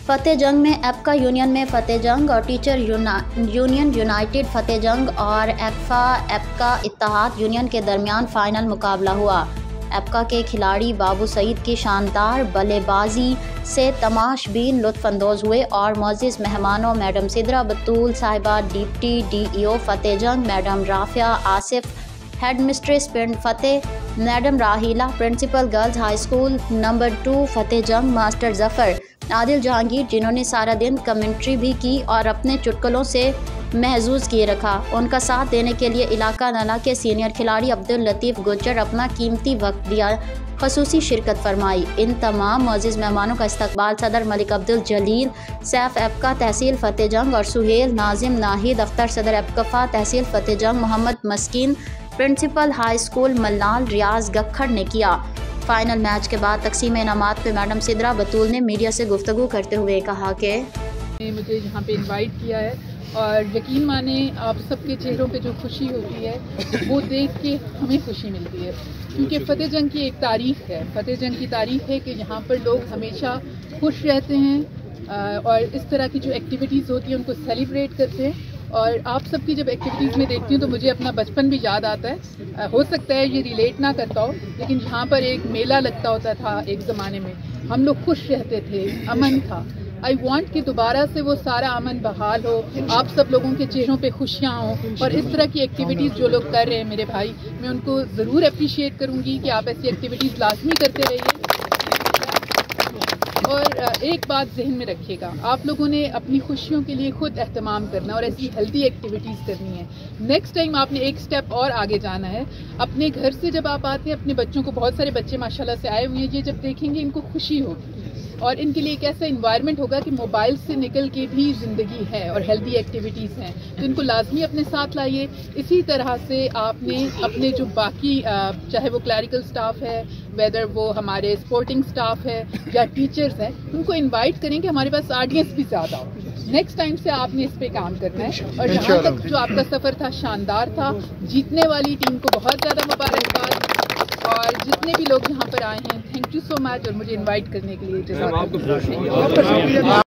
فتح جنگ میں ایپکا یونین میں فتح جنگ اور ٹیچر یونین یونائٹڈ فتح جنگ اور ایپکا اتحاد یونین کے درمیان فائنل مقابلہ ہوا۔ ایپکا کے کھلاڑی بابو سعید کی شاندار بلے بازی سے تماش بین لطف اندوز ہوئے اور معزز مہمانوں میڈم سدرا بطول صاحبہ deputy D E O Fateh Jang, madam Rafia Asif head mistress Pind Fateh, madam Raheela principal girls high school number 2 Fateh Jang, master ظفر عادل جہانگیر جنہوں نے سارا دن کمنٹری بھی کی اور اپنے چٹکلوں سے محظوظ کیے رکھا، ان کا ساتھ دینے کے لیے علاقہ نلا کے سینئر کھلاڑی عبداللطیف گجر اپنا قیمتی وقت دیا، خصوصی شرکت فرمائی۔ ان تمام معزز مہمانوں کا استقبال صدر ملک عبدالجلیل سیف ایپکا تحصیل فتح جنگ اور سہیل ناظم ناہید اختر صدر ایپکا تحصیل فتح جنگ، محمد مسکین پرنسپل ہائی اسکول ملال ریاض گکھڑ نے کیا۔ فائنل میچ کے بعد تقسیم انعامات پہ میڈم سدرا بطول نے میڈیا سے گفتگو کرتے ہوئے کہا کہ مجھے یہاں پہ انوائٹ کیا ہے اور یقین مانیں آپ سب کے چہروں پہ جو خوشی ہوتی ہے وہ دیکھ کے ہمیں خوشی ملتی ہے، کیونکہ فتح جنگ کی ایک تاریخ ہے۔ فتح جنگ کی تاریخ ہے کہ یہاں پر لوگ ہمیشہ خوش رہتے ہیں اور اس طرح کی جو ایکٹیویٹیز ہوتی ہیں ان کو سیلیبریٹ کرتے ہیں، اور آپ سب کی جب ایکٹیویٹیز میں دیکھتی ہوں تو مجھے اپنا بچپن بھی یاد آتا ہے۔ ہو سکتا ہے یہ ریلیٹ نہ کرتا ہو، لیکن یہاں پر ایک میلہ لگتا ہوتا تھا ایک زمانے میں، ہم لوگ خوش رہتے تھے، امن تھا۔ آئی وانٹ کہ دوبارہ سے وہ سارا امن بحال ہو، آپ سب لوگوں کے چہروں پہ خوشیاں ہوں، اور اس طرح کی ایکٹیویٹیز جو لوگ کر رہے ہیں میرے بھائی، میں ان کو ضرور اپریشیٹ کروں گی کہ آپ ایسی ایکٹیویٹیز لازمی کرتے رہیے۔ اور ایک بات ذہن میں رکھیے گا، آپ لوگوں نے اپنی خوشیوں کے لیے خود اہتمام کرنا اور ایسی ہیلدی ایکٹیویٹیز کرنی ہے۔ نیکسٹ ٹائم آپ نے ایک سٹیپ اور آگے جانا ہے، اپنے گھر سے جب آپ آتے ہیں اپنے بچوں کو، بہت سارے بچے ماشاءاللہ سے آئے ہوئے ہیں، یہ جب دیکھیں گے ان کو خوشی ہوگی اور ان کے لیے ایک ایسا انوائرمنٹ ہوگا کہ موبائل سے نکل کے بھی زندگی ہے اور ہیلدی ایکٹیویٹیز ہیں، تو ان کو لازمی اپنے ساتھ لائیے۔ اسی طرح سے آپ نے اپنے جو باقی چاہے وہ کلیریکل سٹاف ہے، ویدر وہ ہمارے سپورٹنگ سٹاف ہے یا ٹیچرز ہیں، ان کو انوائٹ کریں کہ ہمارے پاس آڈینس بھی زیادہ ہو۔ نیکسٹ ٹائم سے آپ نے اس پہ کام کرنا ہے، اور یہاں تک جو آپ کا سفر تھا شاندار تھا، جیتنے والی ٹیم کو بہت زیادہ مبارکباد، اور جتنے بھی لوگ یہاں پر آئے ہیں تھینک یو سو مچ، اور مجھے انوائٹ کرنے کے لیے جزاک اللہ۔